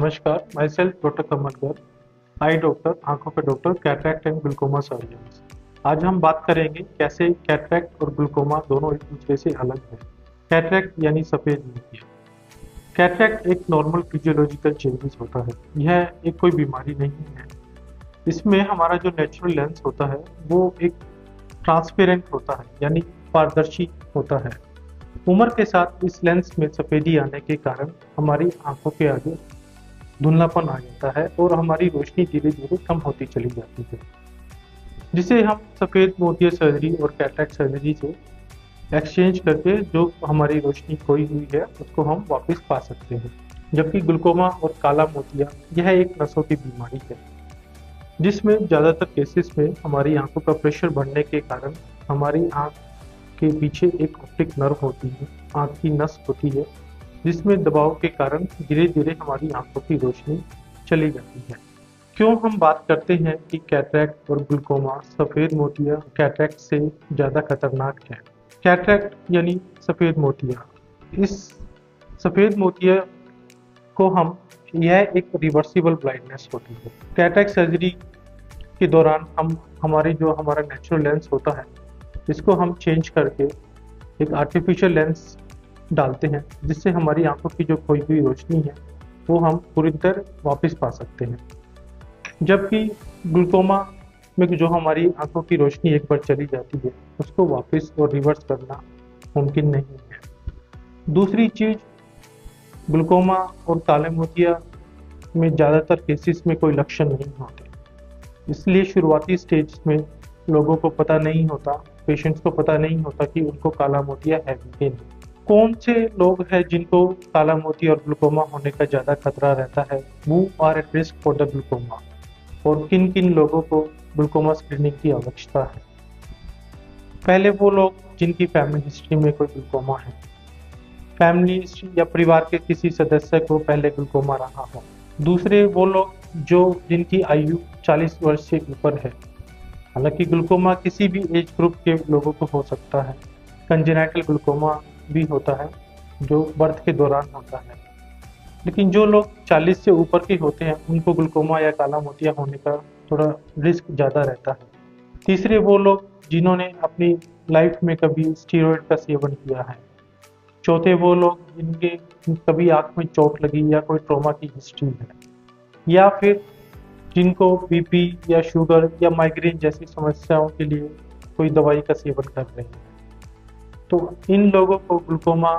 नमस्कार, my self doctor Kamal Garg, I doctor, आंखों के doctor, cataract and glaucoma surgeons. आज हम बात करेंगे कैसे कैटरैक्ट और ग्लूकोमा दोनों एक दूसरे से अलग हैं। कैटरैक्ट यानी सफेद मोतिया। कैटरैक्ट एक नॉर्मल फिजियोलॉजिकल चेंजेस होता है। यह एक कोई बीमारी नहीं है। इसमें हमारा जो नेचुरल लेंस होता है वो एक ट्रांसपेरेंट होता है, यानी पारदर्शी होता है। उम्र के साथ इस लेंस में सफेदी आने के कारण हमारी आंखों के आगे धुंधलापन आ जाता है और हमारी रोशनी धीरे धीरे कम होती चली जाती है, जिसे हम सफेद मोतिया सर्जरी और कैटरैक्ट सर्जरी से एक्सचेंज करके जो हमारी रोशनी खोई हुई है उसको हम वापस पा सकते हैं। जबकि ग्लूकोमा और काला मोतिया यह एक नसों की बीमारी है, जिसमें ज़्यादातर केसेस में हमारी आंखों का प्रेशर बढ़ने के कारण हमारी आंख के पीछे एक ऑप्टिक नर्व होती है, आंख की नस होती है, जिसमें दबाव के कारण धीरे धीरे हमारी आंखों की रोशनी चली जाती है। क्यों हम बात करते हैं कि कैटरैक्ट और ग्लूकोमा सफ़ेद मोतिया कैटरैक्ट से ज़्यादा खतरनाक है। कैटरैक्ट यानी सफ़ेद मोतिया, इस सफ़ेद मोतिया को यह एक रिवर्सिबल ब्लाइंडनेस होती है। कैटरैक्ट सर्जरी के दौरान हमारा नेचुरल लेंस होता है, इसको हम चेंज करके एक आर्टिफिशियल लेंस डालते हैं, जिससे हमारी आंखों की जो खोई हुई रोशनी है वो हम पूरी तरह वापस पा सकते हैं। जबकि ग्लूकोमा में जो हमारी आंखों की रोशनी एक बार चली जाती है उसको वापस और रिवर्स करना मुमकिन नहीं है। दूसरी चीज़, ग्लूकोमा और काले मोतिया में ज़्यादातर केसेस में कोई लक्षण नहीं होते, इसलिए शुरुआती स्टेज में लोगों को पता नहीं होता, पेशेंट्स को पता नहीं होता कि उनको काला मोतिया है भी नहीं। कौन से लोग हैं जिनको काला मोतिया और ग्लूकोमा होने का ज़्यादा खतरा रहता है, वो are at risk for the glaucoma, और किन किन लोगों को ग्लूकोमा स्क्रीनिंग की आवश्यकता है। पहले वो लोग जिनकी फैमिली हिस्ट्री में कोई ग्लूकोमा है, फैमिली हिस्ट्री या परिवार के किसी सदस्य को पहले ग्लूकोमा रहा हो। दूसरे वो लोग जिनकी आयु 40 वर्ष से ऊपर है। हालांकि ग्लूकोमा किसी भी एज ग्रुप के लोगों को हो सकता है। कंजेनाइटल ग्लूकोमा भी होता है जो बर्थ के दौरान होता है, लेकिन जो लोग 40 से ऊपर के होते हैं उनको ग्लूकोमा या काला मोतिया होने का थोड़ा रिस्क ज़्यादा रहता है। तीसरे वो लोग जिन्होंने अपनी लाइफ में कभी स्टीरॉयड का सेवन किया है। चौथे वो लोग जिनके कभी आँख में चोट लगी या कोई ट्रॉमा की हिस्ट्री है, या फिर जिनको बीपी या शुगर या माइग्रेन जैसी समस्याओं के लिए कोई दवाई का सेवन कर रहे हैं। तो इन लोगों को ग्लूकोमा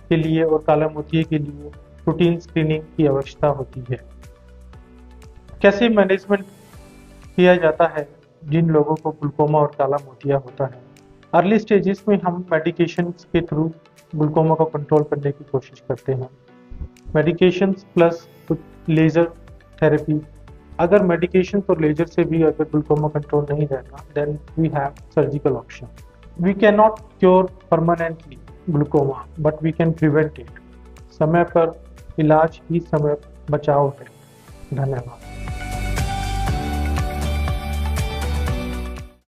के लिए और काला मोतिया के लिए रूटीन स्क्रीनिंग की आवश्यकता होती है। कैसे मैनेजमेंट किया जाता है जिन लोगों को ग्लूकोमा और काला मोतिया होता है? अर्ली स्टेजेस में हम मेडिकेशन के थ्रू ग्लूकोमा को कंट्रोल करने की कोशिश करते हैं। Medication plus laser therapy. अगर मेडिकेशन और लेजर से भी अगर ग्लूकोमा कंट्रोल नहीं रहता, then we have surgical option. We can not cure permanently glaucoma, but we can prevent it. समय पर इलाज ही समय बचाव है। धन्यवाद।